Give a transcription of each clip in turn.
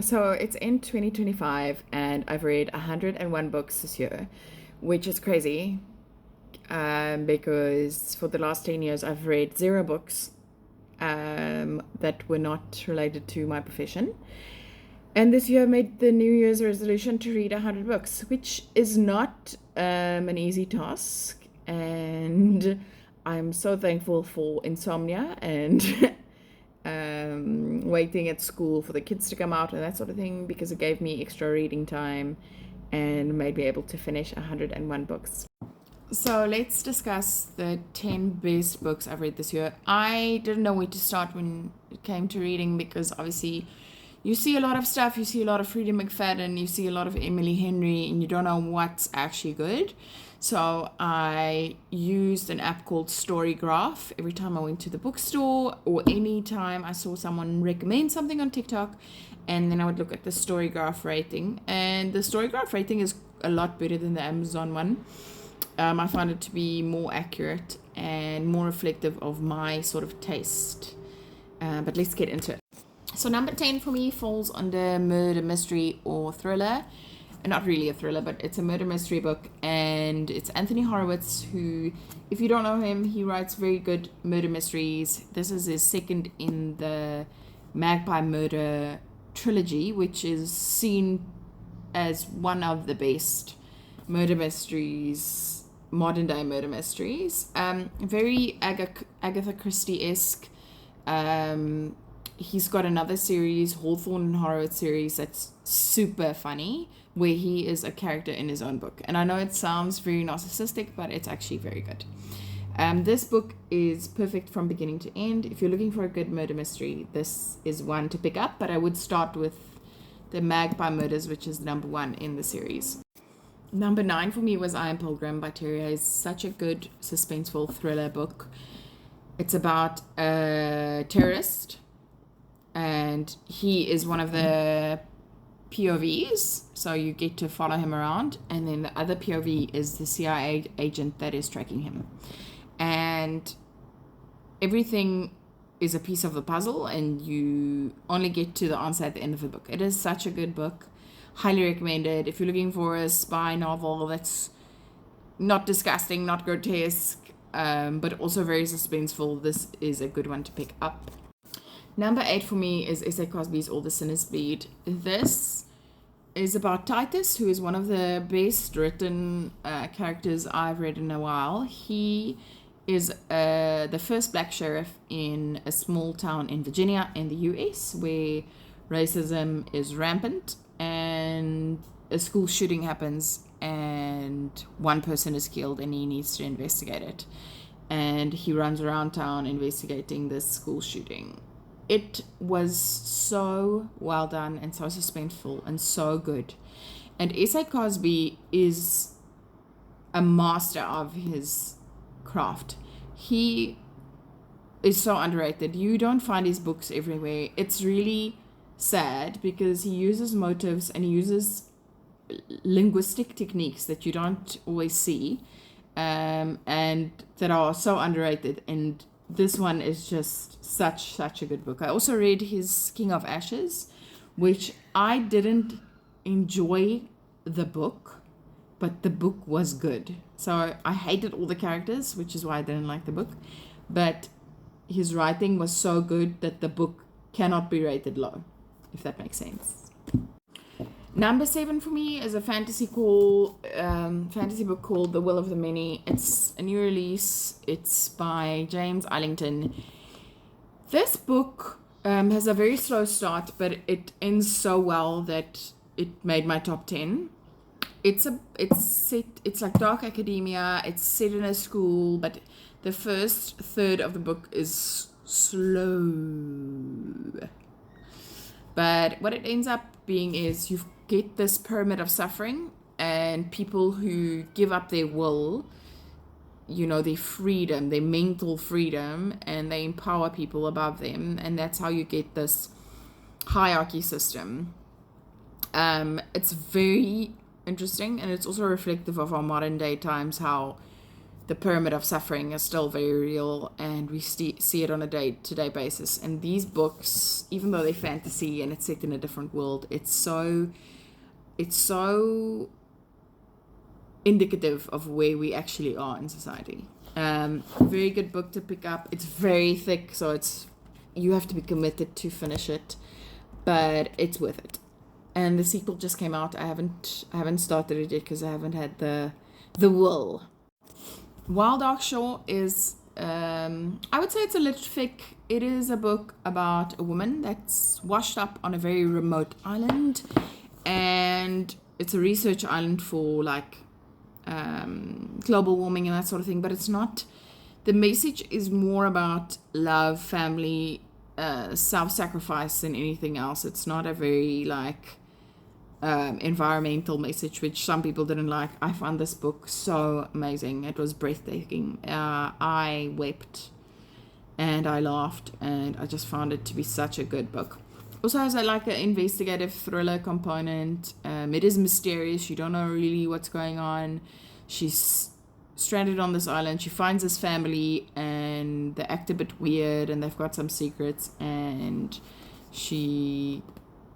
So it's in 2025, and I've read 101 books this year, which is crazy because for the last 10 years I've read zero books that were not related to my profession. And this year I made the New Year's resolution to read 100 books, which is not an easy task. And I'm so thankful for insomnia and waiting at school for the kids to come out and that sort of thing, because it gave me extra reading time and made me able to finish 101 books. So let's discuss the 10 best books I've read this year. I didn't know where to start when it came to reading because obviously you see a lot of stuff. You see a lot of Freida McFadden, you see a lot of Emily Henry, and you don't know what's actually good. So I used an app called Storygraph every time I went to the bookstore or any time I saw someone recommend something on TikTok, and then I would look at the Storygraph rating. And the Storygraph rating is a lot better than the Amazon one. I found it to be more accurate and more reflective of my sort of taste. But let's get into it. So number 10 for me falls under murder mystery or thriller. Not really a thriller, but it's a murder mystery book, and it's Anthony Horowitz, who, if you don't know him, he writes very good murder mysteries. This is his second in the Magpie Murder trilogy, which is seen as one of the best murder mysteries, modern day murder mysteries. Very Agatha Christie-esque. He's got another series, Hawthorne and Horowitz series, that's super funny, where he is a character in his own book. And I know it sounds very narcissistic, but it's actually very good. This book is perfect from beginning to end. If you're looking for a good murder mystery, this is one to pick up, but I would start with the Magpie Murders, which is number 1 in the series. Number 9 for me was I Am Pilgrim by Terry Hayes. Such a good suspenseful thriller book. It's about a terrorist, and he is one of the POVs, so you get to follow him around, and then the other POV is the CIA agent that is tracking him, and everything is a piece of the puzzle, and you only get to the answer at the end of the book. It is such a good book, highly recommended. If you're looking for a spy novel that's not disgusting, not grotesque, but also very suspenseful, this is a good one to pick up. Number 8 for me is S.A. Cosby's All the Sinners Bleed. This is about Titus, who is one of the best written characters I've read in a while. He is the first black sheriff in a small town in Virginia in the US, where racism is rampant, and a school shooting happens and one person is killed and he needs to investigate it. And he runs around town investigating this school shooting. It was so well done and so suspenseful and so good. And S.A. Cosby is a master of his craft. He is so underrated. You don't find his books everywhere. It's really sad because he uses motives and he uses linguistic techniques that you don't always see, and that are so underrated. And this one is just such a good book. I also read his King of Ashes, which I didn't enjoy the book, but the book was good. So I hated all the characters, which is why I didn't like the book. But his writing was so good that the book cannot be rated low, if that makes sense. Number 7 for me is a fantasy book called The Will of the Many. It's a new release. It's by James Arlington. This book has a very slow start, but it ends so well that it made my top 10. It's like dark academia. It's set in a school, but the first third of the book is slow. But what it ends up being is you get this pyramid of suffering and people who give up their will, their freedom, their mental freedom, and they empower people above them. And that's how you get this hierarchy system. It's very interesting, and it's also reflective of our modern day times, how the pyramid of suffering is still very real, and we see it on a day-to-day basis. And these books, even though they're fantasy and it's set in a different world, it's so indicative of where we actually are in society. Very good book to pick up. It's very thick, so you have to be committed to finish it, but it's worth it. And the sequel just came out. I haven't started it yet because I haven't had the will. Wild Dark Shore is, I would say it's a lit fic. It is a book about a woman that's washed up on a very remote island, and it's a research island for like global warming and that sort of thing. But it's not. The message is more about love, family, self-sacrifice than anything else. It's not a very like environmental message, which some people didn't like. I found this book so amazing. It was breathtaking. I wept and I laughed, and I just found it to be such a good book. Also has like an investigative thriller component. It is mysterious. You don't know really what's going on. She's stranded on this island. She finds this family, and they act a bit weird, and they've got some secrets, and she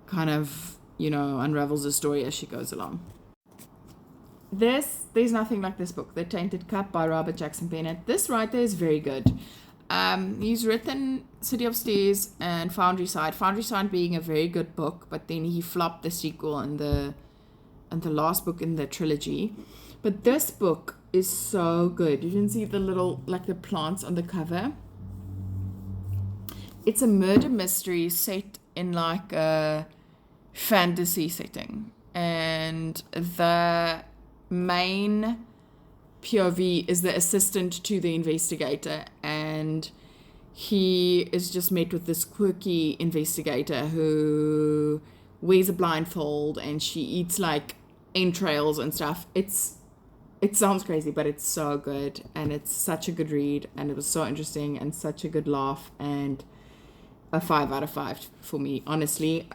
kind of unravels the story as she goes along. There's nothing like this book, The Tainted Cup by Robert Jackson Bennett. This writer is very good. He's written City of Stairs and Foundry Side being a very good book, but then he flopped the sequel and the last book in the trilogy. But this book is so good. You can see the little, like the plants on the cover. It's a murder mystery set in like a fantasy setting, and the main POV is the assistant to the investigator, and he is just met with this quirky investigator who wears a blindfold, and she eats like entrails and stuff. It sounds crazy, but it's so good, and it's such a good read, and it was so interesting and such a good laugh, and a 5 out of 5 for me, honestly.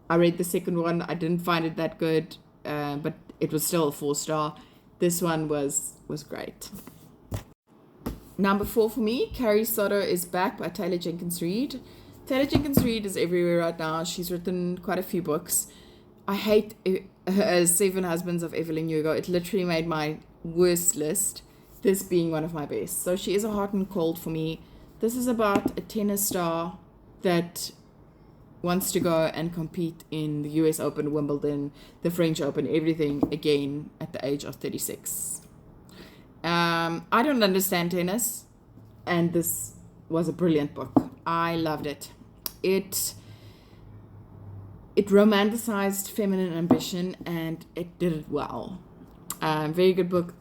I read the second one. I didn't find it that good, but it was still a 4-star. This one was great. Number 4 for me, Carrie Soto is Back by Taylor Jenkins Reid. Taylor Jenkins Reid is everywhere right now. She's written quite a few books. I hate her 7 Husbands of Evelyn Hugo. It literally made my worst list, this being one of my best. So she is a hot and cold for me. This is about a tennis star that wants to go and compete in the US Open, Wimbledon, the French Open, everything again at the age of 36. I don't understand tennis, and this was a brilliant book. I loved it. It romanticized feminine ambition, and it did it well. Very good book,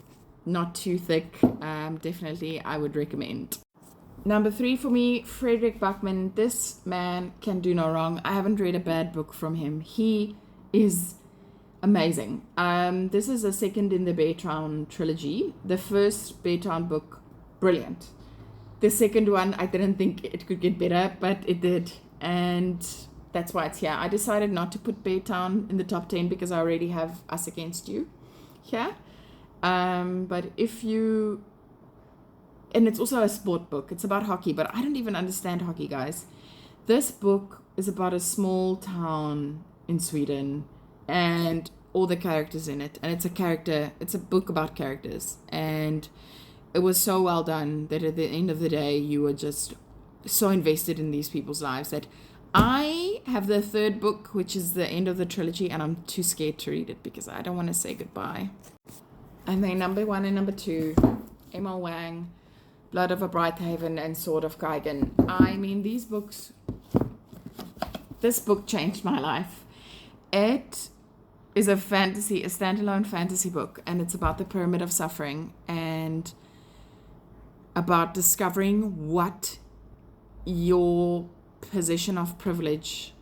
not too thick. Definitely, I would recommend. Number 3 for me, Frederick Backman. This man can do no wrong. I haven't read a bad book from him. He is amazing. This is a second in the Beartown trilogy. The first Beartown book, brilliant. The second one, I didn't think it could get better, but it did. And that's why it's here. I decided not to put Beartown in the top 10 because I already have Us Against You here. But if you... And it's also a sport book. It's about hockey, but I don't even understand hockey, guys. This book is about a small town in Sweden and all the characters in it. And it's a book about characters. And it was so well done that at the end of the day, you were just so invested in these people's lives that I have the third book, which is the end of the trilogy, and I'm too scared to read it because I don't want to say goodbye. And then number 1 and number 2, Emma Wang, Blood of a Brighthaven and Sword of Kaigan. I mean, this book changed my life. It is a standalone fantasy book, and it's about the Pyramid of Suffering and about discovering what your position of privilege,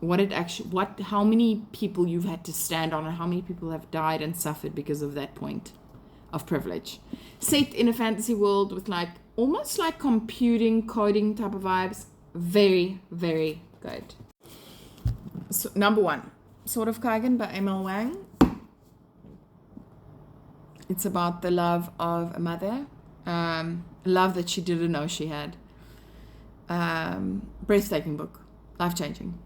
how many people you've had to stand on and how many people have died and suffered because of that point of privilege. Set in a fantasy world with like almost like computing, coding type of vibes. Very, very good. So, number 1, Sword of Kaigan by Emma Wang. It's about the love of a mother, love that she didn't know she had. Breathtaking book, life-changing.